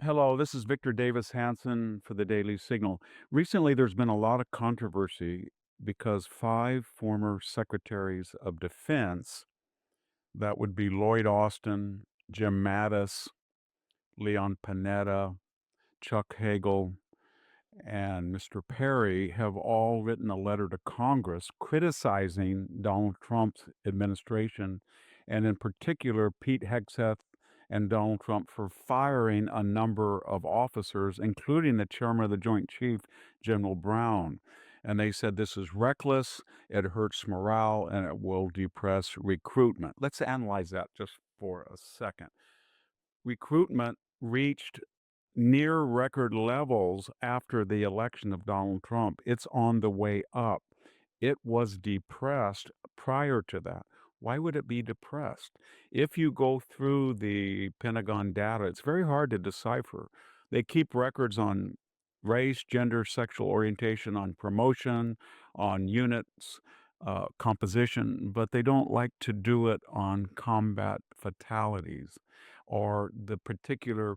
Hello, this is Victor Davis Hanson for the Daily Signal. Recently, there's been a lot of controversy because five former secretaries of defense, that would be Lloyd Austin, Jim Mattis, Leon Panetta, Chuck Hagel, and Mr. Perry, have all written a letter to Congress criticizing Donald Trump's administration, and in particular, Pete Hegseth and Donald Trump for firing a number of officers, including the chairman of the Joint Chief, General Brown. And they said this is reckless, it hurts morale, and it will depress recruitment. Let's analyze that just for a second. Recruitment reached near record levels after the election of Donald Trump. It's on the way up. It was depressed prior to that. Why would it be depressed? If you go through the Pentagon data, it's very hard to decipher. They keep records on race, gender, sexual orientation, on promotion, on units, composition, but they don't like to do it on combat fatalities or the particular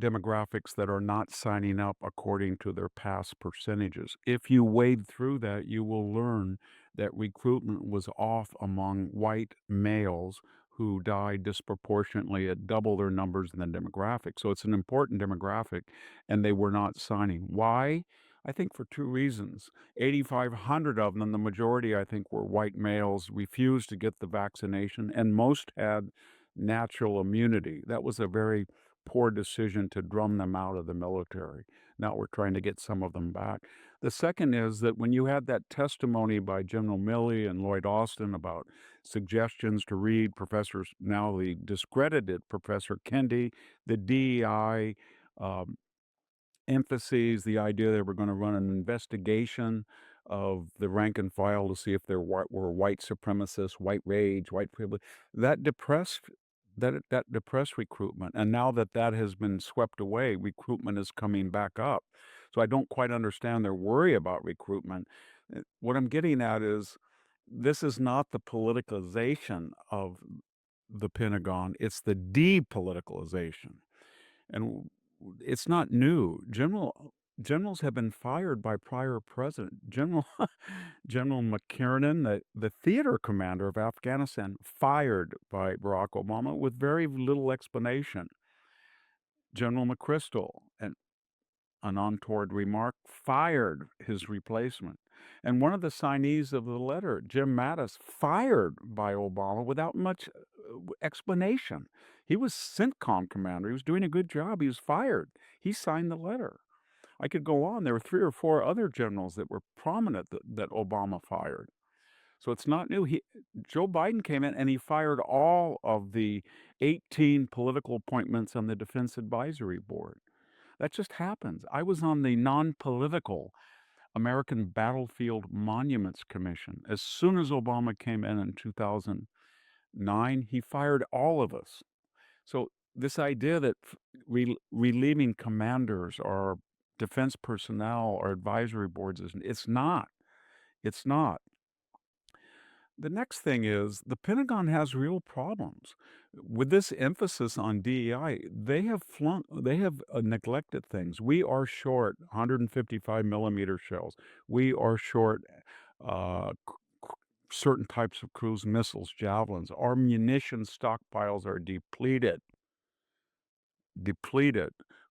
demographics that are not signing up according to their past percentages. If you wade through that, you will learn that recruitment was off among white males who died disproportionately at double their numbers in the demographic. So it's an important demographic, and they were not signing. Why? I think for two reasons. 8,500 of them, the majority I think were white males, refused to get the vaccination, and most had natural immunity. That was a very poor decision to drum them out of the military. Now we're trying to get some of them back. The second is that when you had that testimony by General Milley and Lloyd Austin about suggestions to read Professor, now the discredited Professor Kendi, the DEI emphases, the idea they were going to run an investigation of the rank and file to see if there were white supremacists, white rage, white privilege, that depressed recruitment. And now that that has been swept away, recruitment is coming back up. So I don't quite understand their worry about recruitment. What I'm getting at is this is not the politicalization of the Pentagon, it's the depoliticalization. And it's not new. Generals have been fired by prior president. General McKiernan, the theater commander of Afghanistan, fired by Barack Obama with very little explanation. General McChrystal, an untoward remark, fired his replacement. And one of the signees of the letter, Jim Mattis, fired by Obama without much explanation. He was CENTCOM commander. He was doing a good job. He was fired. He signed the letter. I could go on. There were 3 or 4 other generals that were prominent that Obama fired. So it's not new. Joe Biden came in and he fired all of the 18 political appointments on the Defense Advisory Board. That just happens. I was on the non-political American Battlefield Monuments Commission. As soon as Obama came in 2009, he fired all of us. So this idea that relieving commanders or defense personnel or advisory boards it's not. It's not. The next thing is the Pentagon has real problems. With this emphasis on DEI, they have neglected things. We are short 155 millimeter shells. We are short certain types of cruise missiles, javelins. Our munition stockpiles are depleted.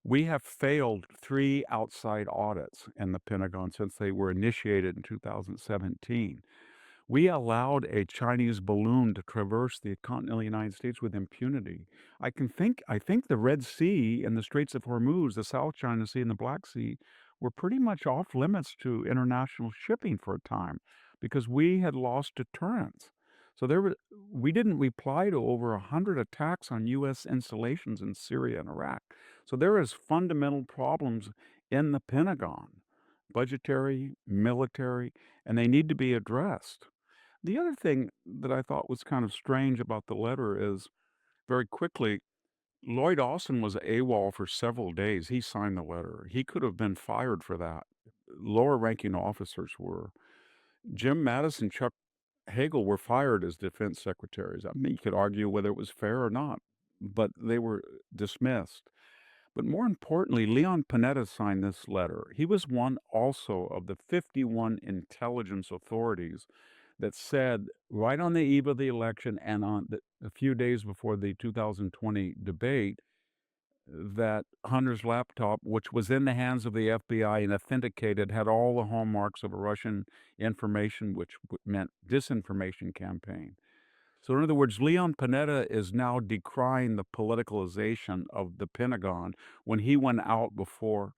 We have failed 3 outside audits in the Pentagon since they were initiated in 2017. We allowed a Chinese balloon to traverse the continental United States with impunity. I think the Red Sea and the Straits of Hormuz, the South China Sea and the Black Sea, were pretty much off limits to international shipping for a time because we had lost deterrence. So we didn't reply to over 100 attacks on U.S. installations in Syria and Iraq. So there is fundamental problems in the Pentagon, budgetary, military, and they need to be addressed. The other thing that I thought was kind of strange about the letter is, very quickly, Lloyd Austin was AWOL for several days. He signed the letter. He could have been fired for that. Lower-ranking officers were. Jim Mattis and Chuck Hagel were fired as defense secretaries. I mean, you could argue whether it was fair or not, but they were dismissed. But more importantly, Leon Panetta signed this letter. He was one also of the 51 intelligence authorities that said right on the eve of the election and a few days before the 2020 debate that Hunter's laptop, which was in the hands of the FBI and authenticated, had all the hallmarks of a Russian information, which meant disinformation campaign. So in other words, Leon Panetta is now decrying the politicalization of the Pentagon when he went out before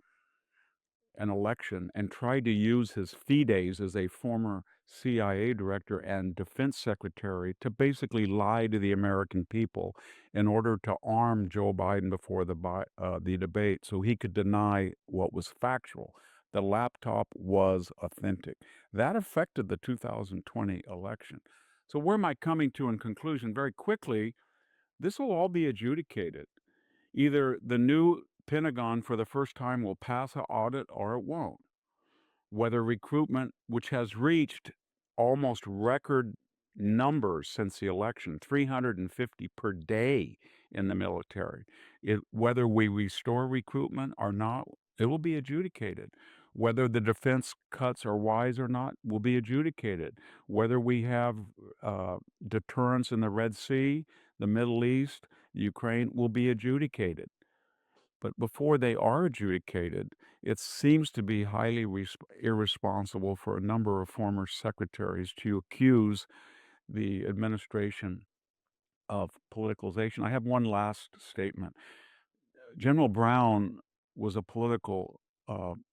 an election and tried to use his fides as a former CIA director and defense secretary to basically lie to the American people in order to arm Joe Biden before the debate so he could deny what was factual. The laptop was authentic. That affected the 2020 election. So where am I coming to in conclusion? Very quickly, this will all be adjudicated. Either the new Pentagon for the first time will pass an audit or it won't. Whether recruitment, which has reached almost record numbers since the election, 350 per day in the military, whether we restore recruitment or not, it will be adjudicated. Whether the defense cuts are wise or not will be adjudicated. Whether we have deterrence in the Red Sea, the Middle East, Ukraine will be adjudicated. But before they are adjudicated, it seems to be highly irresponsible for a number of former secretaries to accuse the administration of politicalization. I have one last statement. General Brown was a political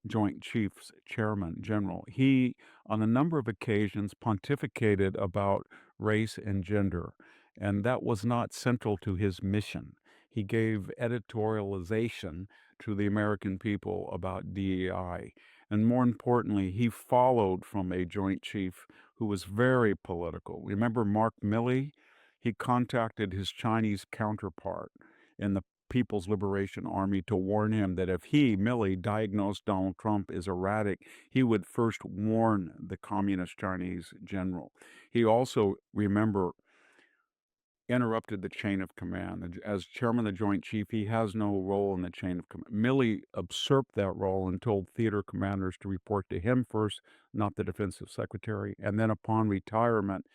Joint Chiefs Chairman General. He, on a number of occasions, pontificated about race and gender, and that was not central to his mission. He gave editorialization to the American people about DEI. And more importantly, he followed from a Joint Chief who was very political. Remember Mark Milley? He contacted his Chinese counterpart in the People's Liberation Army to warn him that if he, Milley, diagnosed Donald Trump as erratic, he would first warn the Communist Chinese general. He also, remember, interrupted the chain of command. As chairman of the Joint Chief, he has no role in the chain of command. Milley usurped that role and told theater commanders to report to him first, not the defensive secretary. And then upon retirement,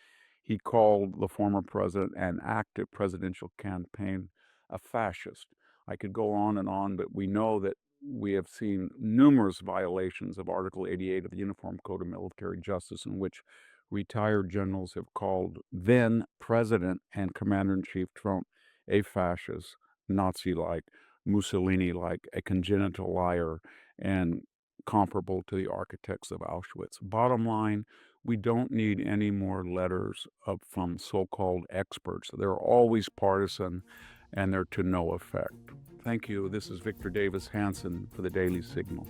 he called the former president and active presidential campaign a fascist. I could go on, but we know that we have seen numerous violations of Article 88 of the Uniform Code of Military Justice in which retired generals have called then President and Commander-in-Chief Trump a fascist, Nazi-like, Mussolini-like, a congenital liar, and comparable to the architects of Auschwitz. Bottom line, we don't need any more letters from so-called experts. They're always partisan, and they're to no effect. Thank you. This is Victor Davis Hanson for the Daily Signal.